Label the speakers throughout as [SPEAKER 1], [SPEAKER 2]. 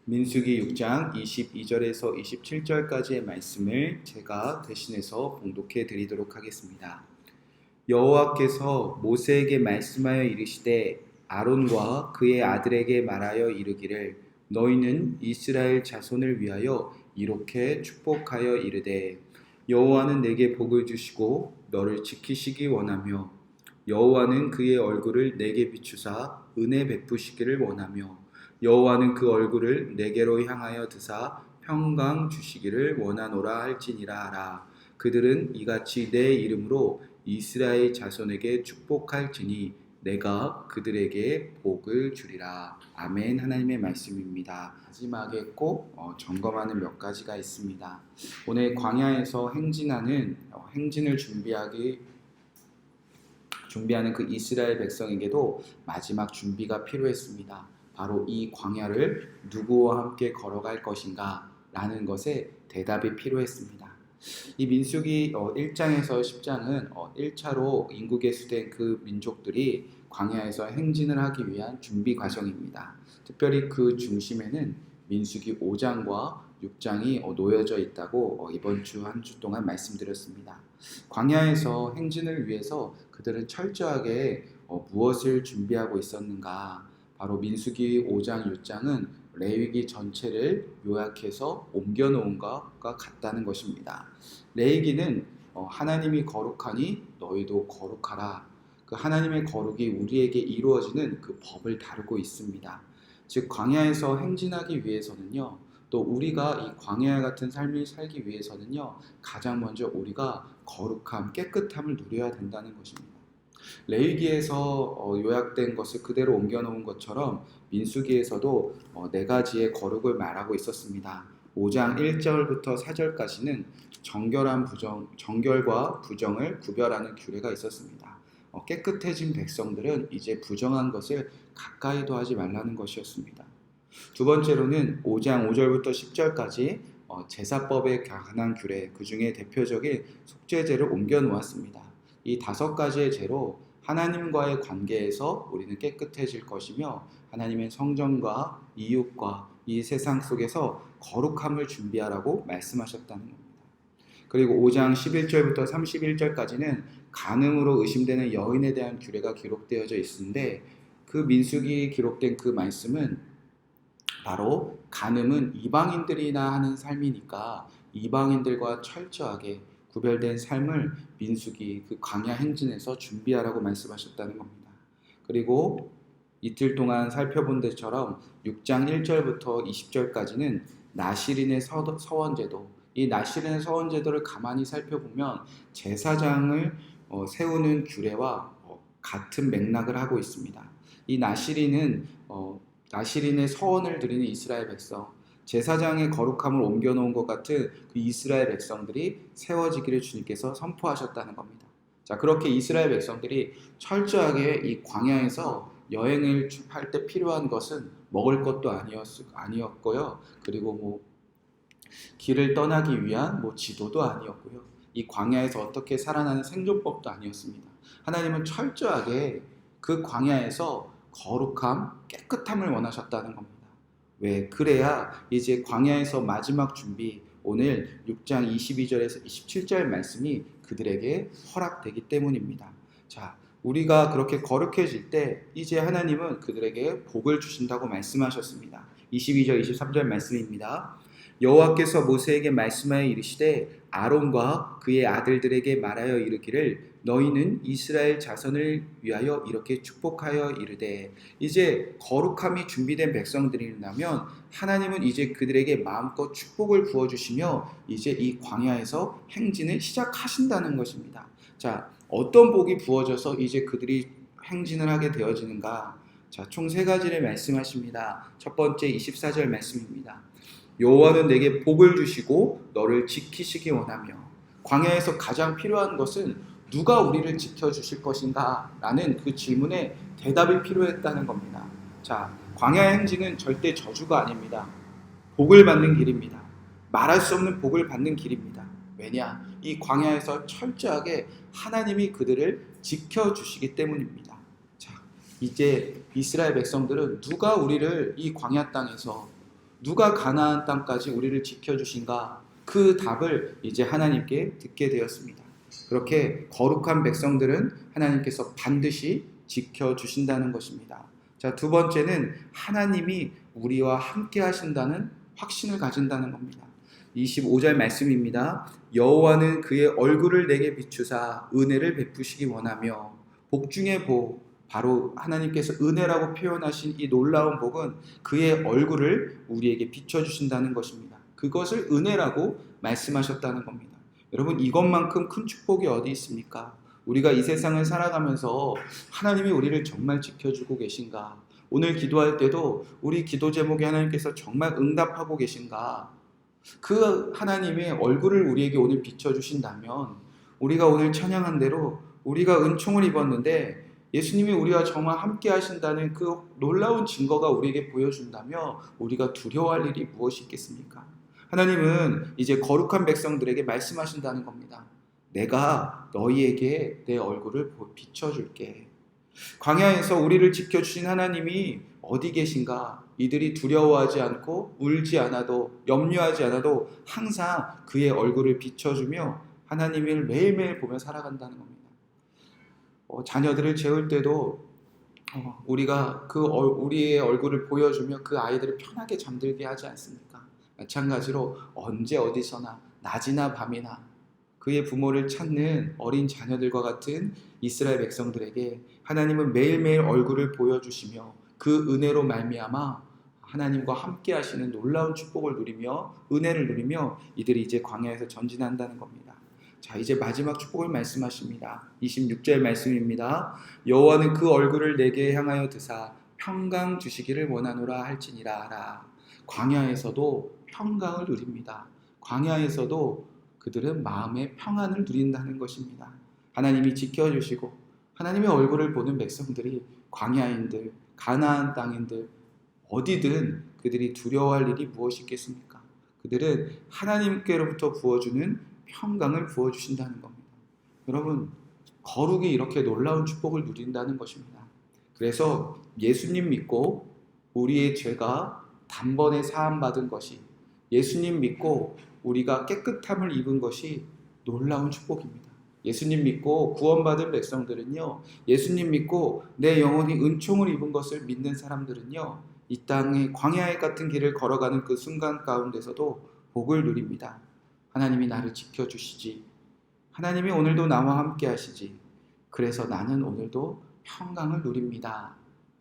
[SPEAKER 1] 민수기 6장 22절에서 27절까지의 말씀을 제가 대신해서 봉독해 드리도록 하겠습니다. 여호와께서 모세에게 말씀하여 이르시되 아론과 그의 아들에게 말하여 이르기를 너희는 이스라엘 자손을 위하여 이렇게 축복하여 이르되 여호와는 내게 복을 주시고 너를 지키시기 원하며 여호와는 그의 얼굴을 내게 비추사 은혜 베푸시기를 원하며 여호와는 그 얼굴을 내게로 향하여 드사 평강 주시기를 원하노라 할지니라 하라. 그들은 이같이 내 이름으로 이스라엘 자손에게 축복할지니 내가 그들에게 복을 주리라. 아멘. 하나님의 말씀입니다. 마지막에 꼭 점검하는 몇 가지가 있습니다. 오늘 광야에서 행진을 준비하는 그 이스라엘 백성에게도 마지막 준비가 필요했습니다. 바로 이 광야를 누구와 함께 걸어갈 것인가 라는 것에 대답이 필요했습니다. 이 민수기 1장에서 10장은 1차로 인구 개수된 그 민족들이 광야에서 행진을 하기 위한 준비 과정입니다. 특별히 그 중심에는 민수기 5장과 6장이 놓여져 있다고 이번 주 한 주 동안 말씀드렸습니다. 광야에서 행진을 위해서 그들은 철저하게 무엇을 준비하고 있었는가? 바로 민수기 5장, 6장은 레위기 전체를 요약해서 옮겨놓은 것과 같다는 것입니다. 레위기는 하나님이 거룩하니 너희도 거룩하라. 그 하나님의 거룩이 우리에게 이루어지는 그 법을 다루고 있습니다. 즉 광야에서 행진하기 위해서는요, 또 우리가 이 광야 같은 삶을 살기 위해서는요, 가장 먼저 우리가 거룩함, 깨끗함을 누려야 된다는 것입니다. 레위기에서 요약된 것을 그대로 옮겨놓은 것처럼 민수기에서도 네 가지의 거룩을 말하고 있었습니다. 5장 1절부터 4절까지는 정결과 부정을 구별하는 규례가 있었습니다. 깨끗해진 백성들은 이제 부정한 것을 가까이도 하지 말라는 것이었습니다. 두 번째로는 5장 5절부터 10절까지 제사법에 관한 규례, 그 중에 대표적인 속죄제를 옮겨 놓았습니다. 이 5가지의 죄로 하나님과의 관계에서 우리는 깨끗해질 것이며 하나님의 성전과 이웃과 이 세상 속에서 거룩함을 준비하라고 말씀하셨다는 겁니다. 그리고 5장 11절부터 31절까지는 간음으로 의심되는 여인에 대한 규례가 기록되어져 있는데 그 민수기 기록된 그 말씀은 바로 간음은 이방인들이나 하는 삶이니까 이방인들과 철저하게 구별된 삶을 민수기 그 광야 행진에서 준비하라고 말씀하셨다는 겁니다. 그리고 이틀 동안 살펴본 것처럼 6장 1절부터 20절까지는 나시린의 서원제도, 이 나시린의 서원제도를 가만히 살펴보면 제사장을 세우는 규례와 같은 맥락을 하고 있습니다. 이 나시린의 서원을 드리는 이스라엘 백성, 제사장의 거룩함을 옮겨놓은 것 같은 그 이스라엘 백성들이 세워지기를 주님께서 선포하셨다는 겁니다. 자, 그렇게 이스라엘 백성들이 철저하게 이 광야에서 여행을 할 때 필요한 것은 먹을 것도 아니었고요. 그리고 길을 떠나기 위한 지도도 아니었고요. 이 광야에서 어떻게 살아나는 생존법도 아니었습니다. 하나님은 철저하게 그 광야에서 거룩함, 깨끗함을 원하셨다는 겁니다. 왜? 그래야 이제 광야에서 마지막 준비, 오늘 6장 22절에서 27절 말씀이 그들에게 허락되기 때문입니다. 자, 우리가 그렇게 거룩해질 때 이제 하나님은 그들에게 복을 주신다고 말씀하셨습니다. 22절 23절 말씀입니다. 여호와께서 모세에게 말씀하여 이르시되 아론과 그의 아들들에게 말하여 이르기를 너희는 이스라엘 자손을 위하여 이렇게 축복하여 이르되, 이제 거룩함이 준비된 백성들이라면 하나님은 이제 그들에게 마음껏 축복을 부어주시며 이제 이 광야에서 행진을 시작하신다는 것입니다. 자, 어떤 복이 부어져서 이제 그들이 행진을 하게 되어지는가? 자, 총 3가지를 말씀하십니다. 첫 번째 24절 말씀입니다. 여호와는 내게 복을 주시고 너를 지키시기 원하며, 광야에서 가장 필요한 것은 누가 우리를 지켜주실 것인가? 라는 그 질문에 대답이 필요했다는 겁니다. 자, 광야 행진은 절대 저주가 아닙니다. 복을 받는 길입니다. 말할 수 없는 복을 받는 길입니다. 왜냐? 이 광야에서 철저하게 하나님이 그들을 지켜주시기 때문입니다. 자, 이제 이스라엘 백성들은 누가 우리를 이 광야 땅에서, 누가 가나안 땅까지 우리를 지켜주신가? 그 답을 이제 하나님께 듣게 되었습니다. 그렇게 거룩한 백성들은 하나님께서 반드시 지켜주신다는 것입니다. 자, 두 번째는 하나님이 우리와 함께 하신다는 확신을 가진다는 겁니다. 25절 말씀입니다. 여호와는 그의 얼굴을 내게 비추사 은혜를 베푸시기 원하며, 복 중에 복, 바로 하나님께서 은혜라고 표현하신 이 놀라운 복은 그의 얼굴을 우리에게 비춰주신다는 것입니다. 그것을 은혜라고 말씀하셨다는 겁니다. 여러분, 이것만큼 큰 축복이 어디 있습니까? 우리가 이 세상을 살아가면서 하나님이 우리를 정말 지켜주고 계신가? 오늘 기도할 때도 우리 기도 제목에 하나님께서 정말 응답하고 계신가? 그 하나님의 얼굴을 우리에게 오늘 비춰주신다면, 우리가 오늘 찬양한 대로 우리가 은총을 입었는데 예수님이 우리와 정말 함께 하신다는 그 놀라운 증거가 우리에게 보여준다면 우리가 두려워할 일이 무엇이 있겠습니까? 하나님은 이제 거룩한 백성들에게 말씀하신다는 겁니다. 내가 너희에게 내 얼굴을 비춰줄게. 광야에서 우리를 지켜주신 하나님이 어디 계신가? 이들이 두려워하지 않고 울지 않아도, 염려하지 않아도 항상 그의 얼굴을 비춰주며 하나님을 매일매일 보며 살아간다는 겁니다. 자녀들을 재울 때도 우리가 우리의 얼굴을 보여주며 그 아이들을 편하게 잠들게 하지 않습니까? 마찬가지로 언제 어디서나 낮이나 밤이나 그의 부모를 찾는 어린 자녀들과 같은 이스라엘 백성들에게 하나님은 매일매일 얼굴을 보여주시며 그 은혜로 말미암아 하나님과 함께 하시는 놀라운 축복을 누리며 은혜를 누리며 이들이 이제 광야에서 전진한다는 겁니다. 자, 이제 마지막 축복을 말씀하십니다. 26절 말씀입니다. 여호와는 그 얼굴을 내게 향하여 드사 평강 주시기를 원하노라 할지니라 하라. 광야에서도 평강을 누립니다. 광야에서도 그들은 마음의 평안을 누린다는 것입니다. 하나님이 지켜주시고 하나님의 얼굴을 보는 백성들이 광야인들, 가나안 땅인들 어디든 그들이 두려워할 일이 무엇이 있겠습니까? 그들은 하나님께로부터 부어주는 평강을 부어주신다는 겁니다. 여러분, 거룩이 이렇게 놀라운 축복을 누린다는 것입니다. 그래서 예수님 믿고 우리의 죄가 단번에 사함받은 것이, 예수님 믿고 우리가 깨끗함을 입은 것이 놀라운 축복입니다. 예수님 믿고 구원받은 백성들은요, 예수님 믿고 내 영혼이 은총을 입은 것을 믿는 사람들은요, 이 땅의 광야 같은 길을 걸어가는 그 순간 가운데서도 복을 누립니다. 하나님이 나를 지켜주시지, 하나님이 오늘도 나와 함께 하시지, 그래서 나는 오늘도 평강을 누립니다.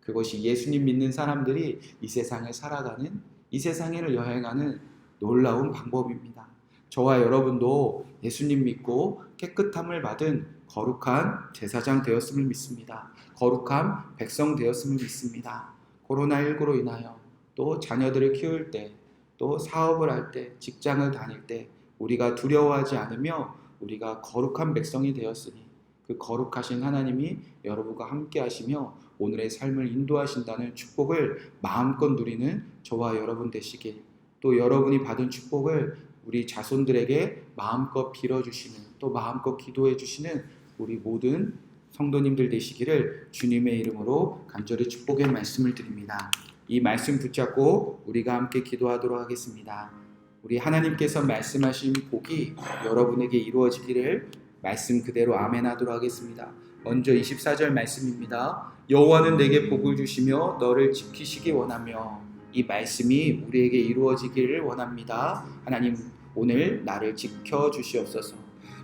[SPEAKER 1] 그것이 예수님 믿는 사람들이 이 세상을 살아가는, 이 세상을 여행하는 놀라운 방법입니다. 저와 여러분도 예수님 믿고 깨끗함을 받은 거룩한 제사장 되었음을 믿습니다. 거룩한 백성 되었음을 믿습니다. 코로나19로 인하여 또 자녀들을 키울 때, 또 사업을 할 때, 직장을 다닐 때 우리가 두려워하지 않으며 우리가 거룩한 백성이 되었으니 그 거룩하신 하나님이 여러분과 함께 하시며 오늘의 삶을 인도하신다는 축복을 마음껏 누리는 저와 여러분 되시길, 또 여러분이 받은 축복을 우리 자손들에게 마음껏 빌어주시는, 또 마음껏 기도해 주시는 우리 모든 성도님들 되시기를 주님의 이름으로 간절히 축복의 말씀을 드립니다. 이 말씀 붙잡고 우리가 함께 기도하도록 하겠습니다. 우리 하나님께서 말씀하신 복이 여러분에게 이루어지기를 말씀 그대로 아멘 하도록 하겠습니다. 먼저 24절 말씀입니다. 여호와는 내게 복을 주시며 너를 지키시기 원하며, 이 말씀이 우리에게 이루어지기를 원합니다. 하나님, 오늘 나를 지켜주시옵소서.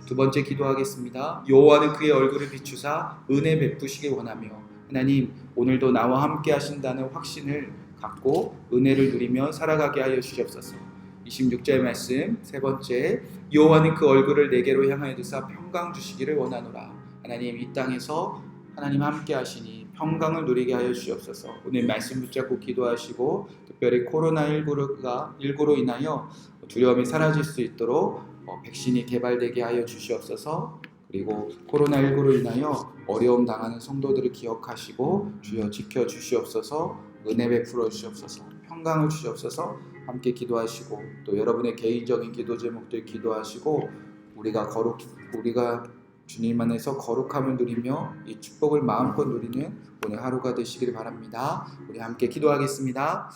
[SPEAKER 1] 두 번째 기도하겠습니다. 여호와는 그의 얼굴을 비추사 은혜 베푸시기 원하며, 하나님, 오늘도 나와 함께 하신다는 확신을 갖고 은혜를 누리며 살아가게 하여 주시옵소서. 26절 말씀 세 번째, 여호와는 그 얼굴을 내게로 향하여 두사 평강 주시기를 원하노라. 하나님, 이 땅에서 하나님 함께 하시니 평강을 누리게 하여 주시옵소서. 오늘 말씀 붙잡고 기도하시고 특별히 코로나19로 인하여 두려움이 사라질 수 있도록 백신이 개발되게 하여 주시옵소서. 그리고 코로나19로 인하여 어려움 당하는 성도들을 기억하시고 주여 지켜주시옵소서. 은혜 베풀어 주시옵소서. 평강을 주시옵소서. 함께 기도하시고 또 여러분의 개인적인 기도 제목들 기도하시고 우리가 주님 안에서 거룩함을 누리며 이 축복을 마음껏 누리는 오늘 하루가 되시길 바랍니다. 우리 함께 기도하겠습니다.